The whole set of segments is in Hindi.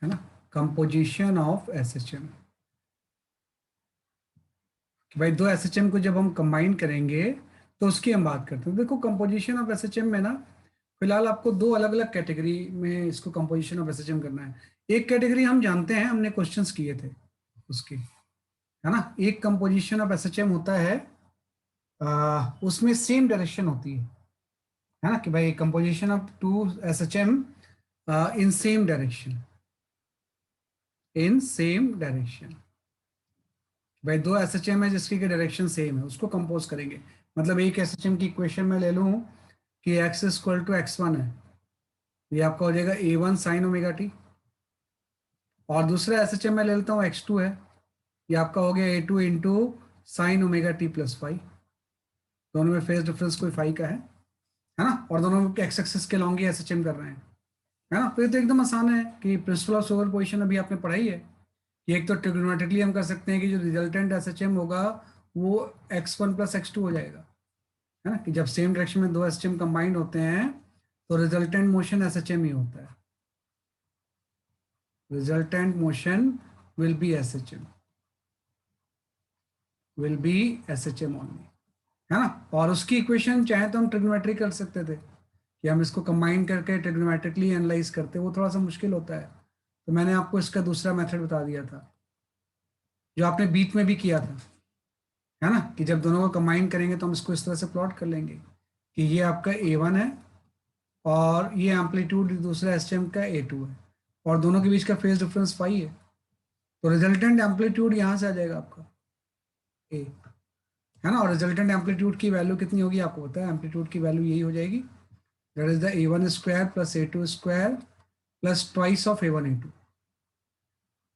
है ना, कंपोजिशन ऑफ एसएचएम, कि भाई दो एसएचएम को जब हम कंबाइन करेंगे तो उसकी हम बात करते हैं। देखो कंपोजिशन ऑफ एसएचएम में ना, फिलहाल आपको दो अलग अलग कैटेगरी में इसको कंपोजिशन ऑफ एसएचएम करना है। एक कैटेगरी हम जानते हैं, हमने क्वेश्चंस किए थे उसके, है ना। एक कंपोजिशन ऑफ एसएचएम होता है, उसमें सेम डायरेक्शन होती है ना, कि भाई composition of two SHM in same direction, in same direction. भाई दो एसएचएम है जिसकी डायरेक्शन सेम है, उसको कंपोज करेंगे। मतलब एक एसएचएम की इक्वेशन में ले लूं कि x इक्वल टू x1 है, ये आपका हो जाएगा a1 साइन ओमेगा टी। और दूसरा एसएचएम में ले लेता हूँ x2 है, ये आपका हो गया a2 into sine omega T plus five. दोनों में फेज डिफरेंस कोई फाइव का है ना, और दोनों एक्स एक्सिस के लॉन्ग ही एसएचएम कर रहे हैं, है ना। तो ये तो एकदम आसान है कि प्रिंसिपल ऑफ सुपरपोजिशन अभी आपने पढ़ाई है कि एक तो ट्रिग्नोमेट्रिकली हम कर सकते हैं कि जो रिजल्टेंट एसएचएम होगा वो x1 प्लस x2 हो जाएगा, है ना, कि जब सेम डायरेक्शन में दो एसएचएम कंबाइंड होते हैं तो रिजल्टेंट मोशन एसएचएम ही होता है। Resultant motion will be SHM, will be SHM only, है ना। और उसकी इक्वेशन चाहे तो हम ट्रिग्नोमेट्री कर सकते थे कि हम इसको कंबाइन करके ट्रिग्नोमेट्रिकली एनालाइज करते, वो थोड़ा सा मुश्किल होता है। तो मैंने आपको इसका दूसरा मेथड बता दिया था जो आपने बीच में भी किया था, है ना, कि जब दोनों को कंबाइन करेंगे तो हम इसको इस तरह से प्लॉट कर लेंगे कि ये आपका a1 है और ये एम्पलीट्यूड दूसरा एसटीएम का a2 है, और दोनों के बीच का फेज डिफरेंस फाई है, तो रिजल्टेंट एम्पलीट्यूड यहाँ से आ जाएगा आपका a, है ना। और रिजल्टेंट एम्पलीट्यूड की वैल्यू कितनी होगी आपको पता है, एम्पलीट्यूड की वैल्यू यही हो जाएगी, that is the a1 square plus a2 square plus twice of a1 a2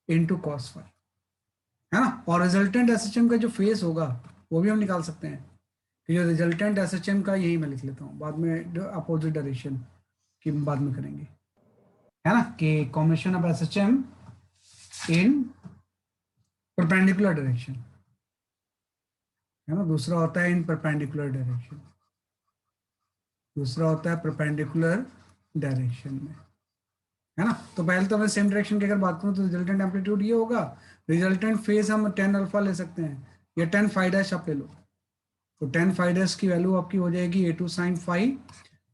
into cos phi, है ना। और रिजल्टेंट एसएचएम का जो फेज होगा वो भी हम निकाल सकते हैं कि जो रिजल्टेंट एसएचएम का, यही मैं लिख लेता हूँ, बाद में अपोजिट डायरेक्शन की बाद में करेंगे, है ना, कि combination of SHM in perpendicular direction, है ना। दूसरा होता है इन परपेंडिकुलर डायरेक्शन, दूसरा होता है परपेंडिकुलर डायरेक्शन में, है ना। तो पहले तो मैं सेम डायरेक्शन की अगर बात करूं तो रिजल्टेंट एम्पलीट्यूड ये होगा, रिजल्टेंट फेज हम 10 अल्फा ले सकते हैं या 10 फाइव डैश आप ले लो, तो 10 फाइव डैश की वैल्यू आपकी हो जाएगी a2 sine phi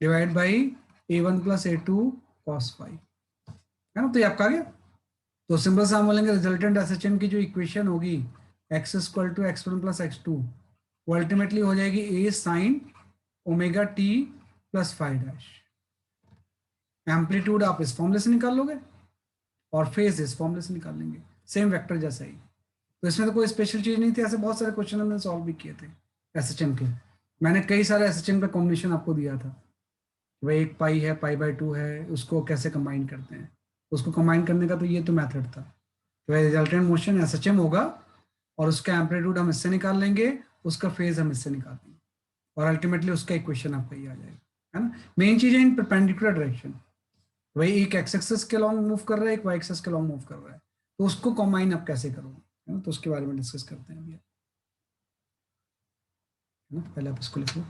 divide by a1 plus a2 cos phi, है ना। तो ये आपका आ गया। तो सिंपल सा हम बोलेंगे रिजल्टेंट एसएचएम की जो इक्वेशन होगी x equal to x1 plus x2, वो अल्टीमेटली हो जाएगी a sign omega T plus five dash. Amplitude आप इस फॉर्मूले से निकाल लोगे और फेज इस फॉर्मूले से निकाल लेंगे, सेम वेक्टर जैसा ही। तो इसमें तो कोई स्पेशल चीज नहीं थी, ऐसे बहुत सारे क्वेश्चन हमने सॉल्व भी किए थे एसएचएम के। मैंने कई सारे एसएचएम का कॉम्बिनेशन आपको दिया था, वह एक पाई है, पाई बाय टू है, उसको कैसे कंबाइन करते हैं, उसको कंबाइन करने का तो ये तो मेथड था। तो रिजल्टेंट मोशन एसएचएम होगा और उसका एम्पलीट्यूड हम इससे निकाल लेंगे, उसका फेज हम इससे निकाल देंगे, और अल्टीमेटली उसका इक्वेशन आपका ये आ जाएगा, है ना। मेन चीज है इन परपेंडिकुलर डायरेक्शन, वही एक एक्स एक्सिस के लॉन्ग मूव कर रहा है, एक वाई एक्सिस के लॉन्ग मूव कर रहा है, तो उसको कंबाइन आप कैसे करोगे, है ना। तो उसके बारे में डिस्कस करते हैं अभी, है ना। पहले आप इसको लिख लो।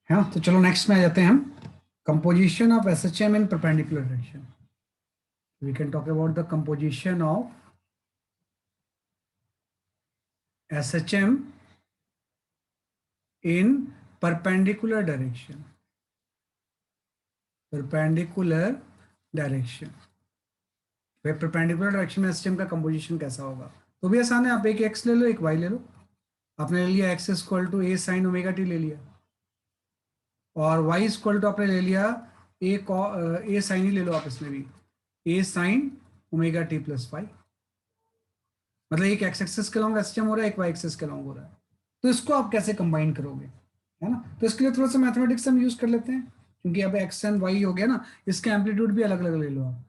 है ना, तो चलो नेक्स्ट में आ जाते हैं हम, composition of SHM in perpendicular direction. We can talk about the composition of SHM in perpendicular direction, perpendicular direction. Perpendicular direction में एसएचएम का कंपोजिशन कैसा होगा, तो भी आसान है, आप एक एक्स ले लो एक वाई ले लो। आपने ले लिया x equal to a sine omega t ले लिया, और वाई इक्वल टू आपने ले लिया ए साइन ही ले लो आप इसमें भी, A sine omega T plus five. मतलब एक एक्स एक्सिस के लॉन्ग एसएचएम हो रहा है, एक वाई एक्सिस के लॉन्ग हो रहा है, तो इसको आप कैसे कंबाइन करोगे, है ना। तो इसके लिए थोड़ा सा मैथमेटिक्स हम यूज कर लेते हैं, क्योंकि अब एक्स एंड वाई हो गया ना, इसका एम्पलीट्यूड भी अलग अलग ले लो आप,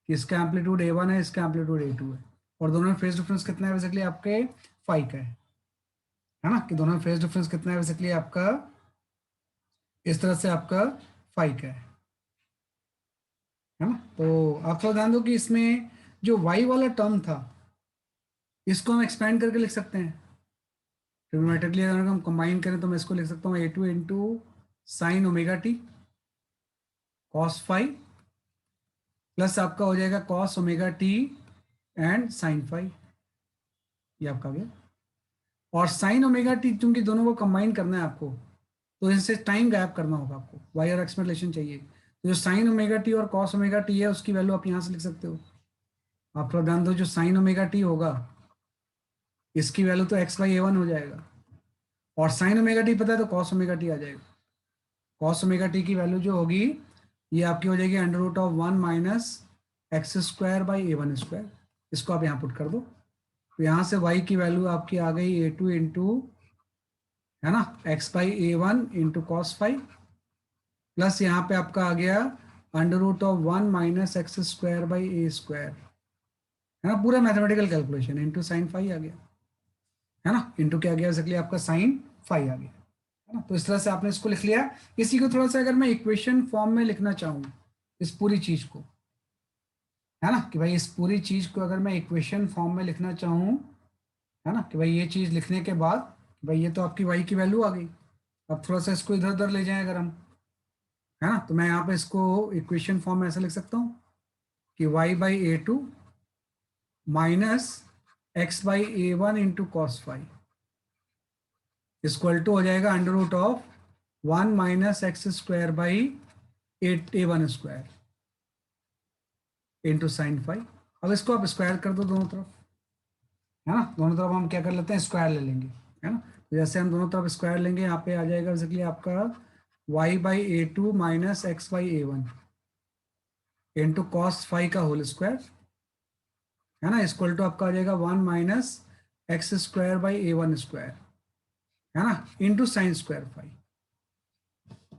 कि इसका एम्पलीट्यूड a1 है, इसका एम्पलीट्यूड a2 है, और दोनों में फेज डिफरेंस कितना है बेसिकली आपके फाइव का है ना, कि दोनों में फेज डिफरेंस कितना है बेसिकली आपका इस तरह से आपका फाई का है ना। तो आप थोड़ा ध्यान दो कि इसमें जो वाई वाला टर्म था इसको हम एक्सपेंड करके लिख सकते हैं ट्रिग्नोमेट्रिकली। अगर हम कंबाइन करें तो मैं इसको लिख सकता हूँ A2 into sine omega t cos phi plus आपका हो जाएगा cos omega t and sine phi. ये आपका आ गया। और साइन ओमेगा टी चूंकि दोनों को कंबाइन करना है आपको, तो इससे टाइम गायब करना होगा आपको, वाई और एक्स में रिलेशन चाहिए। तो जो साइन ओमेगा टी और कॉस ओमेगा टी है उसकी वैल्यू आप यहाँ से लिख सकते हो। आप थोड़ा ध्यान दो, जो साइन ओमेगा टी होगा इसकी वैल्यू तो एक्स बाई A1 हो जाएगा, और साइन ओमेगा टी पता है तो कॉस ओमेगा टी आ जाएगा। कॉस ओमेगा टी की वैल्यू जो होगी ये आपकी हो जाएगी under root of 1 minus x square by A1 square. इसको आप यहाँ पुट कर दो, तो यहाँ से y की वैल्यू आपकी आ गई A2 इंटू, है ना, x by A1 into cos five plus यहाँ पे आपका आ गया under root of 1 minus x square by A square, है ना, पूरा mathematical calculation into sine five आ गया, है ना, इंटू क्या आ गया एक्चुअली आपका साइन फाइव आ गया, है ना। तो इस तरह से आपने इसको लिख लिया। इसी को थोड़ा सा अगर मैं इक्वेशन फॉर्म में लिखना चाहूँ इस पूरी चीज को, है ना, कि भाई इस पूरी चीज को अगर मैं इक्वेशन फॉर्म में लिखना चाहूँ, है ना, कि भाई ये चीज लिखने के बाद भाई ये तो आपकी वाई की वैल्यू आ गई। अब थोड़ा सा इसको इधर उधर ले जाएं अगर हम, है ना, तो मैं यहाँ पे इसको इक्वेशन फॉर्म में ऐसे लिख सकता हूँ कि y by A2 minus x by A1 into cos phi equal to हो जाएगा under root of 1 minus x square by A1 square into sine phi. अब इसको आप स्क्वायर कर दो दोनों तरफ, है ना, दोनों तरफ हम क्या कर लेते हैं स्क्वायर ले लेंगे, है ना। तो जैसे हम दोनों तरफ स्क्वायर लेंगे यहाँ पे आ जाएगा बेसिकली आपका y by A2 minus x by A1 into cos five का होल स्क्वायर, है ना, इक्वल टू आपका आ जाएगा 1 minus x square by A1 square, है ना, इंटू साइन स्क्वायर फाइव,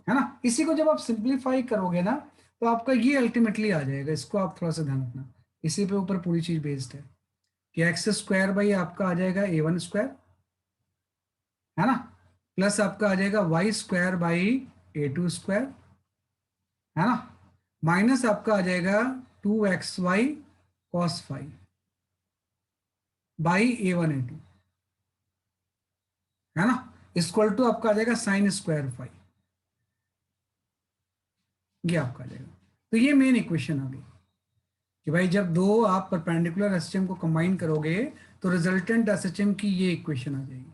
है ना। इसी को जब आप सिंप्लीफाई करोगे ना तो आपका ये अल्टीमेटली आ जाएगा। इसको आप थोड़ा सा ध्यान रखना, इसी पे ऊपर पूरी चीज बेस्ड है कि एक्स स्क्वायर बाई आपका आ जाएगा A1 स्क्वायर, है ना, प्लस आपका आ जाएगा Y square by A2 square, है ना, माइनस आपका आ जाएगा 2xy cos five by A1 A2, है ना, इक्वल टू आपका आ जाएगा साइन स्क्वायर फाइव। ये आपका आ जाएगा। तो ये मेन इक्वेशन आ गई कि भाई जब दो आप परपेंडिकुलर एसएचएम को कंबाइन करोगे तो रिजल्टेंट एसएचएम की ये इक्वेशन आ जाएगी,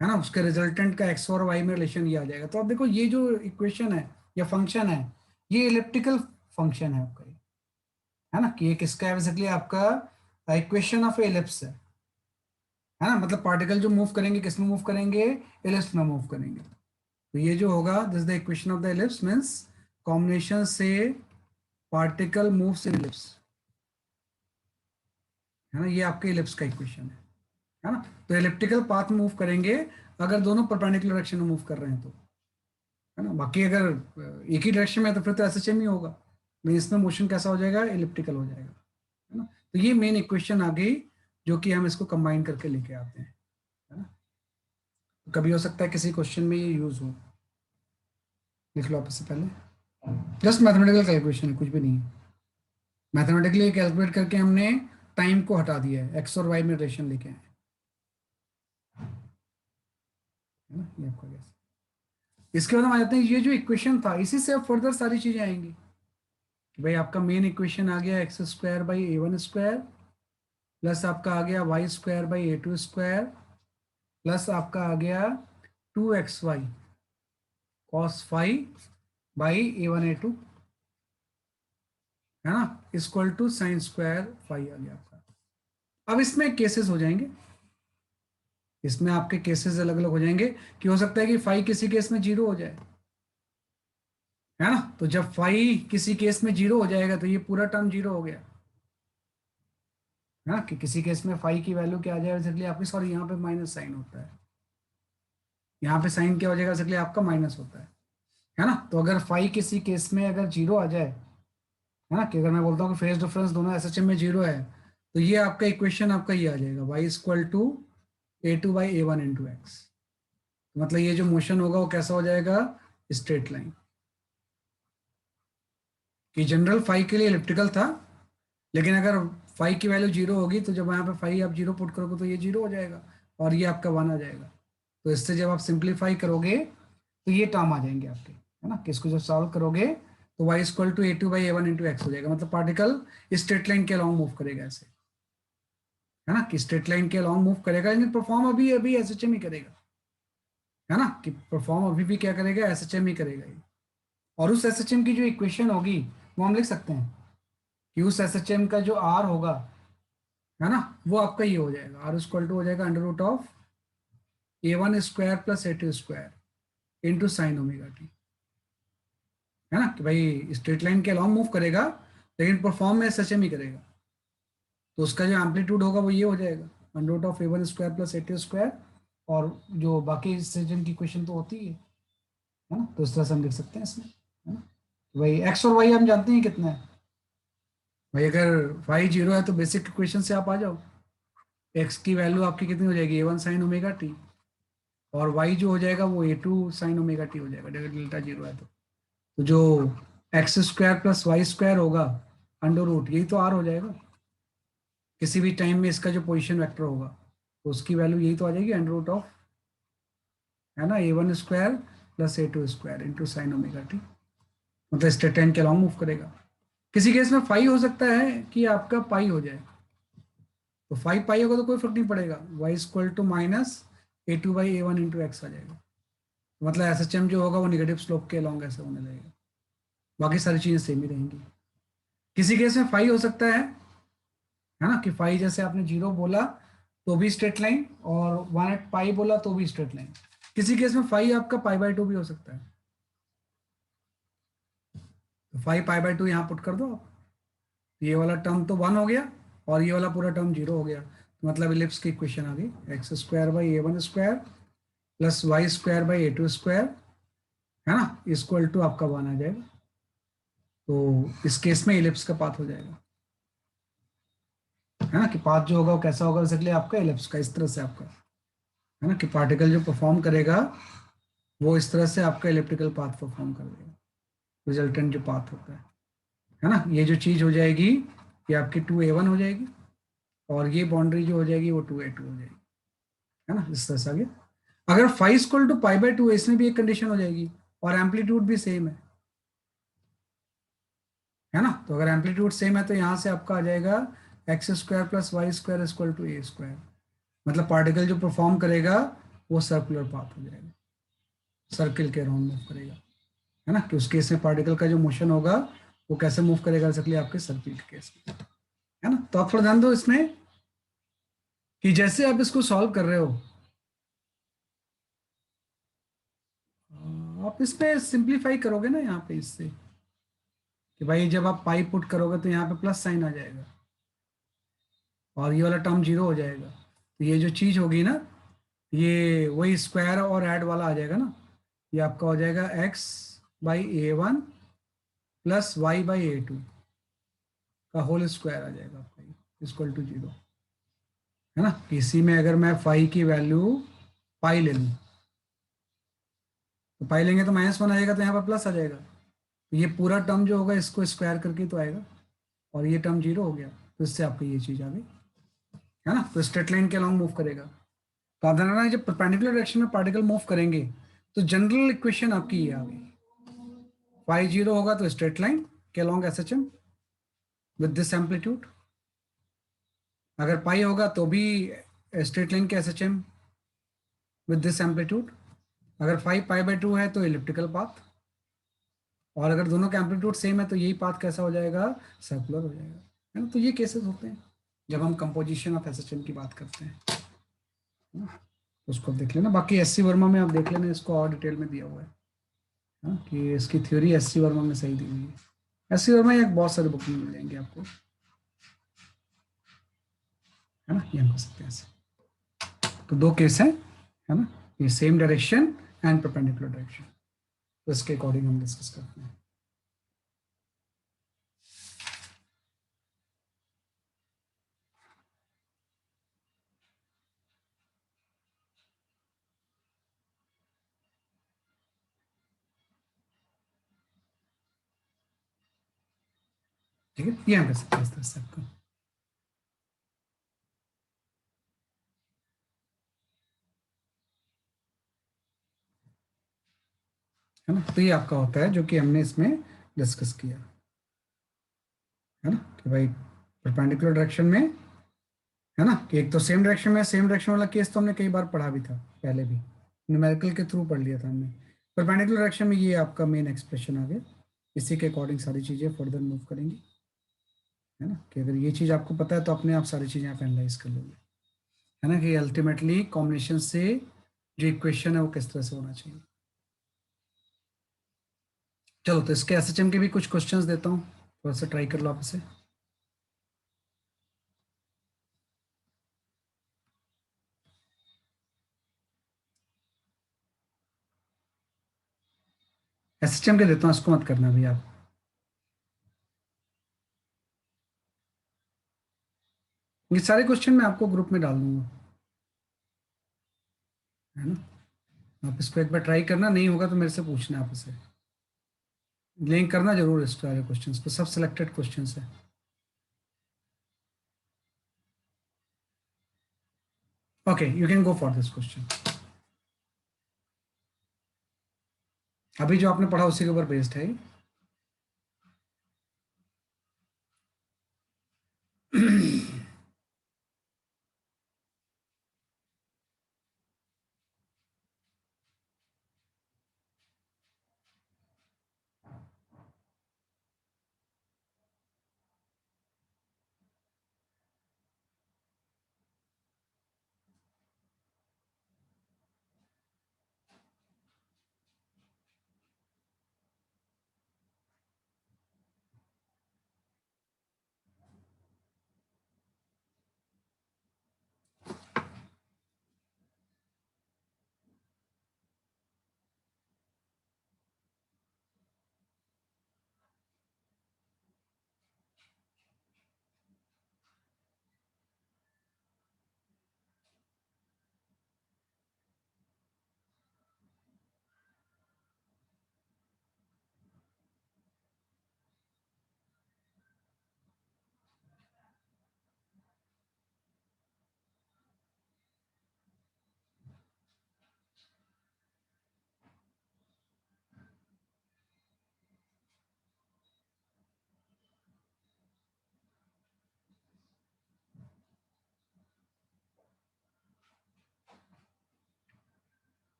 है ना, उसके रिजल्टेंट का एक्स और वाई में रिलेशन ये आ जाएगा। तो अब देखो ये जो इक्वेशन है या फंक्शन है ये इलिप्टिकल फंक्शन है आपका, है ना, कि ये किसका है बेसिकली आपका इक्वेशन ऑफ एलिप्स है ना, मतलब पार्टिकल जो मूव करेंगे किस में मूव करेंगे, एलिप्स में मूव करेंगे। तो ये जो होगा this the equation of the ellipse means combination से पार्टिकल मूव्स इन एलिप्स, है ना, ये आपके एलिप्स का इक्वेशन है ना। तो एलिप्टिकल पाथ मूव करेंगे अगर दोनों परपेंडिकुलर डायरेक्शन में मूव कर रहे हैं तो, है ना। बाकी अगर एक ही डायरेक्शन में है तो फिर तो एसएचएम ही होगा, लेकिन इसमें मोशन कैसा हो जाएगा, एलिप्टिकल हो जाएगा, है ना। तो ये मेन इक्वेशन आ गई जो कि हम इसको कंबाइन करके लेके आते हैं, है ना। तो कभी हो सकता है किसी क्वेश्चन में ये यूज हो, लिख लो आप इससे पहले। जस्ट मैथमेटिकल कैलकुलेशन है, कुछ भी नहीं है। मैथमेटिकली कैलकुलेट करके हमने टाइम को हटा दिया है, एक्स और वाई में रिलेशन लेके आए, है ना। ये आपका गैस। इसके बाद हम आ जाते हैं, ये जो इक्वेशन था इसी से अब फर्दर सारी चीजें आएंगी कि भाई आपका मेन इक्वेशन आ गया x square by A1 square plus आपका आ गया y square by A2 square plus आपका आ गया 2xy cos five by A1 A2, है ना, equal to sine square five आ गया आपका। अब इसमें केसेस हो जाएंगे, इसमें आपके केसेस अलग अलग हो जाएंगे कि हो सकता है कि फाइव किसी केस में जीरो हो जाए, है ना। तो जब फाइव किसी केस में जीरो हो जाएगा तो ये पूरा टर्म जीरो हो गया, है ना, कि किसी केस में फाइव की वैल्यू क्या आ जाएगा बेसिकली आपकी, सॉरी यहाँ पे माइनस साइन होता है, यहाँ पे साइन क्या हो जाएगा बेसिकली आपका माइनस होता है ना। तो अगर फाइव किसी केस में अगर जीरो आ जाए, है ना, कि अगर मैं बोलता हूँ कि फेज डिफरेंस दोनों एसएचएम में जीरो है तो ये आपका इक्वेशन आपका ये आ जाएगा y equal to A2 by A1 into x. मतलब ये जो मोशन होगा वो कैसा हो जाएगा, स्ट्रेट लाइन, कि जनरल फाई के लिए इलिप्टिकल था, लेकिन अगर फाई की वैल्यू जीरो होगी तो जब यहाँ पे फाई आप जीरो पुट करोगे तो ये जीरो हो जाएगा और ये आपका वन आ जाएगा। तो इससे जब आप सिंप्लीफाई करोगे तो ये टर्म आ जाएंगे आपके, है ना, कि इसको जब सॉल्व करोगे तो y equal to a2/a1 × x हो जाएगा। मतलब पार्टिकल स्ट्रेट लाइन के अलॉन्ग मूव करेगा ऐसे, है ना, कि स्ट्रेट लाइन के अलॉन्ग मूव करेगा, लेकिन परफॉर्म अभी अभी एसएचएम ही करेगा, है ना, कि परफॉर्म अभी भी क्या करेगा, एसएचएम ही करेगा ये। और उस एसएचएम की जो इक्वेशन होगी वो हम लिख सकते हैं कि उस एसएचएम का जो आर होगा, है ना, वो आपका ये हो जाएगा, आर इक्वल टू हो जाएगा √a1² + a2² into sine omega T, है ना, कि भाई स्ट्रेट लाइन के अलॉन्ग मूव करेगा लेकिन परफॉर्म में एसएचएम ही करेगा। तो उसका जो एम्पलीट्यूड होगा वो ये हो जाएगा √a1² + a2²। और जो बाकी एसएचएम की इक्वेशन तो होती है ना, तो इस तरह से हम लिख सकते हैं इसमें, है ना। तो भाई एक्स और वाई हम जानते हैं कितना है। भाई अगर वाई जीरो है तो बेसिक इक्वेशन से आप आ जाओ, एक्स की वैल्यू आपकी कितनी हो जाएगी, a1 साइन ओमेगा टी, और वाई जो हो जाएगा वो a2 साइन ओमेगा टी हो जाएगा, डेल्टा जीरो है तो जो x² + y² होगा अंडर रूट, यही तो आर हो जाएगा। किसी भी टाइम में इसका जो पोजीशन वेक्टर होगा तो उसकी वैल्यू यही तो आ जाएगी √, है ना, a1² + a2² into sine omega T. मतलब स्ट्रेट लाइन के अलॉन्ग मूव करेगा। किसी केस में फाई हो सकता है कि आपका पाई हो जाए, तो फाइव पाई होगा तो कोई फर्क नहीं पड़ेगा, y equal to -a2/a1 × x आ जाएगा। मतलब एसएचएम जो होगा वो निगेटिव स्लोप के अलॉन्ग ऐसा होने लगेगा, बाकी सारी चीजें सेम ही रहेंगी। किसी केस में फाई हो सकता है ना, कि फाई जैसे आपने जीरो बोला तो भी स्ट्रेट लाइन, और 1/पाई बोला तो भी स्ट्रेट लाइन। किसी केस में फाई आपका π/2 भी हो सकता है, तो फाई π/2 यहाँ पुट कर दो आप, ये वाला टर्म तो वन हो गया और ये वाला पूरा टर्म जीरो हो गया, तो मतलब इलिप्स की इक्वेशन आ गई x² / a1² + y² / a2², है ना, इक्वल टू आपका वन आ जाएगा। तो इस केस में इलिप्स का पाथ हो जाएगा, है ना, कि पाथ जो होगा वो कैसा होगा, बेसिकली आपका इलिप्स का इस तरह से आपका, है ना, कि पार्टिकल जो परफॉर्म करेगा वो इस तरह से आपका इलेक्ट्रिकल पाथ परफॉर्म कर देगा, रिजल्टेंट जो पाथ होता है ना। ये जो चीज हो जाएगी ये आपकी 2a1 हो जाएगी, और ये बाउंड्री जो हो जाएगी वो 2a2 हो जाएगी, है ना, इस तरह से आगे। अगर फाइव इक्वल टू π/2 है, इसमें भी एक कंडीशन हो जाएगी और एम्पलीट्यूड भी सेम है ना। तो अगर एम्पलीट्यूड सेम है तो यहाँ से आपका आ जाएगा x² + y² = a²। मतलब पार्टिकल जो परफॉर्म करेगा वो सर्कुलर पाथ हो जाएगा, सर्किल के अराउंड मूव करेगा, है ना, कि उस केस में पार्टिकल का जो मोशन होगा वो कैसे मूव करेगा, बेसिकली आपके सर्किल के केस में, है ना। तो आप थोड़ा ध्यान दो इसमें कि जैसे आप इसको सॉल्व कर रहे हो, आप इसमें सिंप्लीफाई करोगे ना यहाँ पे इससे, कि भाई जब आप पाई पुट करोगे तो यहाँ पे प्लस साइन आ जाएगा और ये वाला टर्म जीरो हो जाएगा, तो ये जो चीज होगी ना, ये वही स्क्वायर और ऐड वाला आ जाएगा ना, ये आपका हो जाएगा x/a1 + y/a2 का होल स्क्वायर आ जाएगा आपका, इक्वल टू जीरो, है ना। इसी में अगर मैं फाई की वैल्यू पाई ले लूँ, तो पाई लेंगे तो -1 आ जाएगा, तो यहाँ पर प्लस आ जाएगा, तो ये पूरा टर्म जो होगा इसको स्क्वायर करके तो आएगा, और ये टर्म जीरो हो गया, तो इससे आपको ये चीज आ गई, है ना। तो स्ट्रेट लाइन के अलॉन्ग मूव करेगा। तो आप ध्यान रखना, जब परपेंडिकुलर डायरेक्शन में पार्टिकल मूव करेंगे तो जनरल इक्वेशन आपकी ये आ गई, फाई जीरो होगा तो स्ट्रेट लाइन के along SHM with this amplitude, अगर पाई होगा तो भी स्ट्रेट लाइन के एसएचएम विद दिस एम्पलीट्यूड, अगर फाई π/2 है तो इलिप्टिकल पाथ, और अगर दोनों का एम्पलीट्यूड सेम है तो यही पाथ कैसा हो जाएगा, सर्कुलर हो जाएगा, है ना। तो ये केसेस होते हैं जब हम कंपोजिशन ऑफ एसएचएम की बात करते हैं, है ना? तो उसको देख लेना, बाकी एससी वर्मा में आप देख लेना, इसको और डिटेल में दिया हुआ है ना, कि इसकी थ्योरी एससी वर्मा में सही दी हुई है। एससी वर्मा एक बहुत सारे बुक में मिल जाएंगे आपको, है ना, ये हम कर सकते हैं ऐसे। तो दो केस हैं, है ना, ये same direction and perpendicular direction, तो इसके अकॉर्डिंग हम डिस्कस करते हैं। ठीक है, ये हम कर सकते हैं इस तरह से आपको, है ना। तो ये आपका होता है जो कि हमने इसमें डिस्कस किया, है ना, कि भाई परपेंडिकुलर डायरेक्शन में, है ना, कि एक तो सेम डायरेक्शन में, सेम डायरेक्शन वाला केस तो हमने कई बार पढ़ा भी था पहले भी, न्यूमेरिकल के थ्रू पढ़ लिया था हमने। परपेंडिकुलर डायरेक्शन में ये आपका मेन एक्सप्रेशन आ गया, इसी के अकॉर्डिंग सारी चीज़ें फर्दर मूव करेंगी, है ना, कि अगर ये चीज़ आपको पता है तो अपने आप सारी चीज़ें आप एनालाइज कर लोगे, है ना, कि अल्टीमेटली कॉम्बिनेशन से जो इक्वेशन है वो किस तरह से होना चाहिए। चलो, तो इसके एसएचएम के भी कुछ क्वेश्चंस देता हूँ, थोड़ा सा ट्राई कर लो आप इसे। एसएचएम के देता हूँ, इसको मत करना भैया आप। ये सारे क्वेश्चन मैं आपको ग्रुप में डाल दूंगा, है ना, आप इसको एक बार ट्राई करना, नहीं होगा तो मेरे से पूछना आप इसे, लिंक करना जरूर इस सारे क्वेश्चंस पे, सब सिलेक्टेड क्वेश्चंस है। Okay, you can go for this question. अभी जो आपने पढ़ा उसी के ऊपर बेस्ड है ये।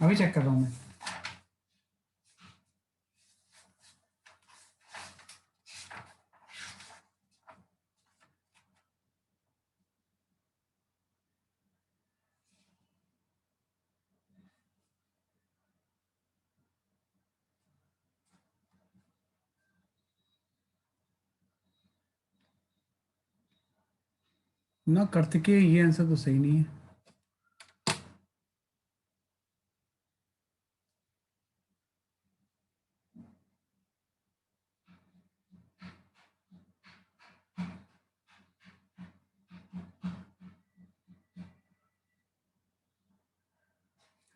अभी चेक कर रहा हूँ मैं। ना करते के ये आंसर तो सही नहीं है।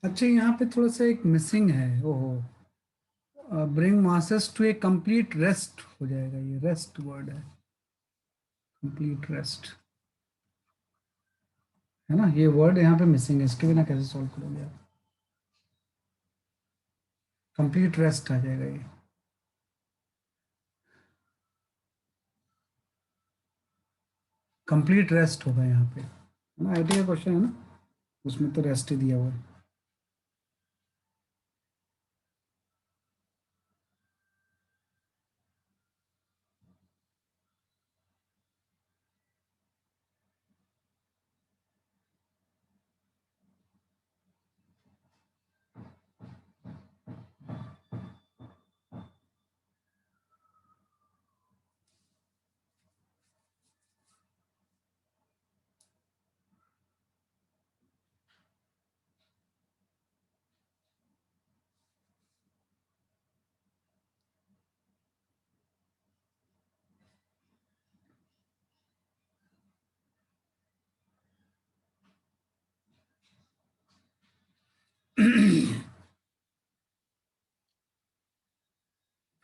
अच्छा, यहाँ पे थोड़ा सा एक मिसिंग है, ओहो, bring masses to a complete rest हो जाएगा, ये रेस्ट वर्ड है, कंप्लीट रेस्ट, है ना, ये वर्ड यहाँ पे मिसिंग है, इसके बिना कैसे सॉल्व करोगे आप। कंप्लीट रेस्ट आ जाएगा ये, कंप्लीट रेस्ट होगा यहाँ पे, है ना, आईटी का क्वेश्चन है ना, उसमें तो रेस्ट ही दिया हुआ है।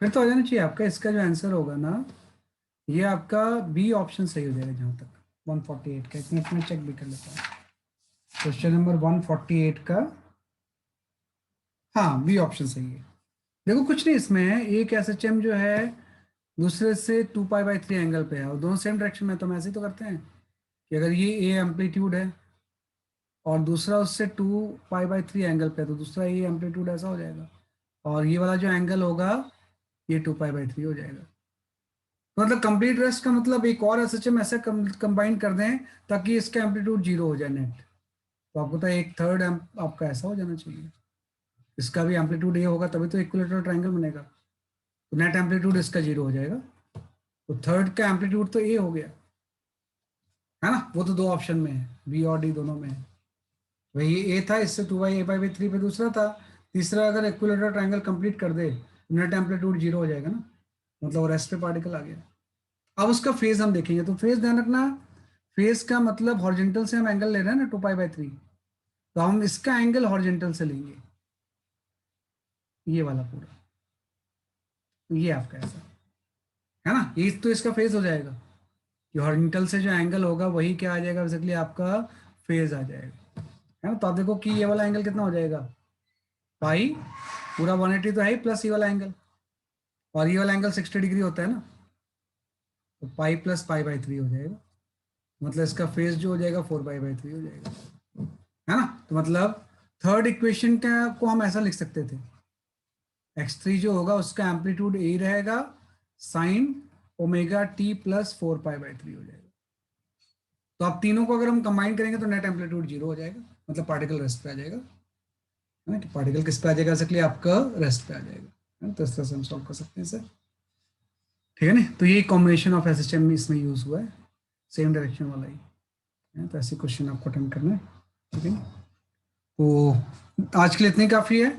फिर तो हो जाना चाहिए आपका। इसका जो आंसर होगा ना, ये आपका बी ऑप्शन सही हो जाएगा जहाँ तक 148 का। इतना इतना चेक भी कर लेता हूँ। क्वेश्चन नंबर 148 का, हाँ बी ऑप्शन सही है। देखो कुछ नहीं इसमें है, एक एस एच एम जो है दूसरे से 2 पाई/3 एंगल पे है, और दोनों सेम डायरेक्शन में, तो हम ऐसे ही तो करते हैं कि अगर ये ए एम्पलीट्यूड है और दूसरा उससे 2 पाई/3 एंगल पे है, तो दूसरा ये एम्पलीट्यूड ऐसा हो जाएगा, और ये वाला जो एंगल होगा ये 2 पाई/3 हो जाएगा। तो मतलब कंप्लीट रेस्ट का मतलब एक और एस एच एम ऐसे कंबाइन कर दें ताकि इसका एम्पलीट्यूड जीरो हो जाए नेट। तो आपको तो एक थर्ड आपका ऐसा हो जाना चाहिए, इसका भी एम्पलीट्यूड ये होगा तभी तो इक्विलेटरल ट्रायंगल बनेगा। तो नेट एम्पलीट्यूड इसका जीरो हो जाएगा, तो थर्ड का एम्पलीट्यूड तो ए हो गया, है ना। वो तो दो ऑप्शन में है, बी और डी दोनों में है। वही ए था, इससे 2 पाई/3 पे दूसरा था। तीसरा अगर इक्विलेटरल ट्रायंगल कंप्लीट कर दे, नेट एम्पलीट्यूड जीरो हो जाएगा ना, मतलब रेस्ट पे पार्टिकल आ गया। अब उसका फेज हम देखेंगे, तो फेज ध्यान रखना, फेज का मतलब हॉरिजेंटल से हम एंगल ले रहे हैं ना 2 पाई/3, तो हम इसका एंगल हॉरिजेंटल से लेंगे, ये वाला पूरा, ये आपका ऐसा है ना। ये तो इसका फेज हो जाएगा कि हॉरिजेंटल से जो एंगल होगा वही क्या आ जाएगा, बेसिकली आपका फेज आ जाएगा, है ना। तो आप देखो कि ये वाला एंगल कितना हो जाएगा, पाई, पूरा 180 तो है ही, प्लस ये वाला एंगल, और ये वाला एंगल 60 डिग्री होता है ना, तो पाई प्लस पाई/3 हो जाएगा। मतलब इसका फेज जो हो जाएगा 4 पाई/3 हो जाएगा, है ना। तो मतलब थर्ड इक्वेशन का को हम ऐसा लिख सकते थे, x3 जो होगा उसका एम्पलीट्यूड ए रहेगा, साइन ओमेगा टी प्लस 4 पाई/3 हो जाएगा। तो आप तीनों को अगर हम कंबाइन करेंगे तो नेट एम्पलीट्यूड जीरो हो जाएगा, मतलब पार्टिकल रेस्ट पे आ जाएगा, है ना। कि पार्टिकल किस पे आ जाएगा, इसलिए आपका रेस्ट पे आ जाएगा, है ना? तो इस तरह से हम सॉल्व कर सकते हैं सर, ठीक है ना। तो ये कॉम्बिनेशन ऑफ एसएचएम इसमें यूज हुआ है, सेम डायरेक्शन वाला ही है। तो ऐसे क्वेश्चन आपको अटेम्प्ट करना है, ठीक है ना। तो आज के लिए इतने काफ़ी है।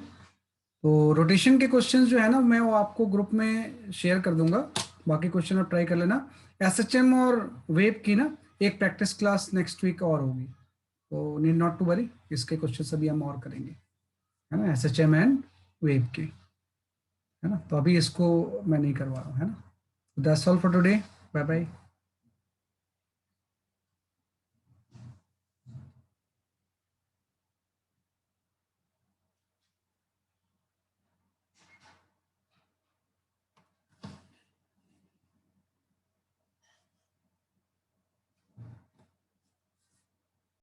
तो रोटेशन के क्वेश्चंस जो है ना, मैं वो आपको ग्रुप में शेयर कर दूंगा, बाकी क्वेश्चन आप ट्राई कर लेना। एसएचएम और वेव की ना एक प्रैक्टिस क्लास नेक्स्ट वीक और होगी, तो नीड नॉट टू वरी, इसके क्वेश्चन अभी हम और करेंगे, है ना, एसएचएम एंड वेव के, है ना। तो अभी इसको मैं नहीं करवा रहा हूँ, है ना। That's all for today, bye bye.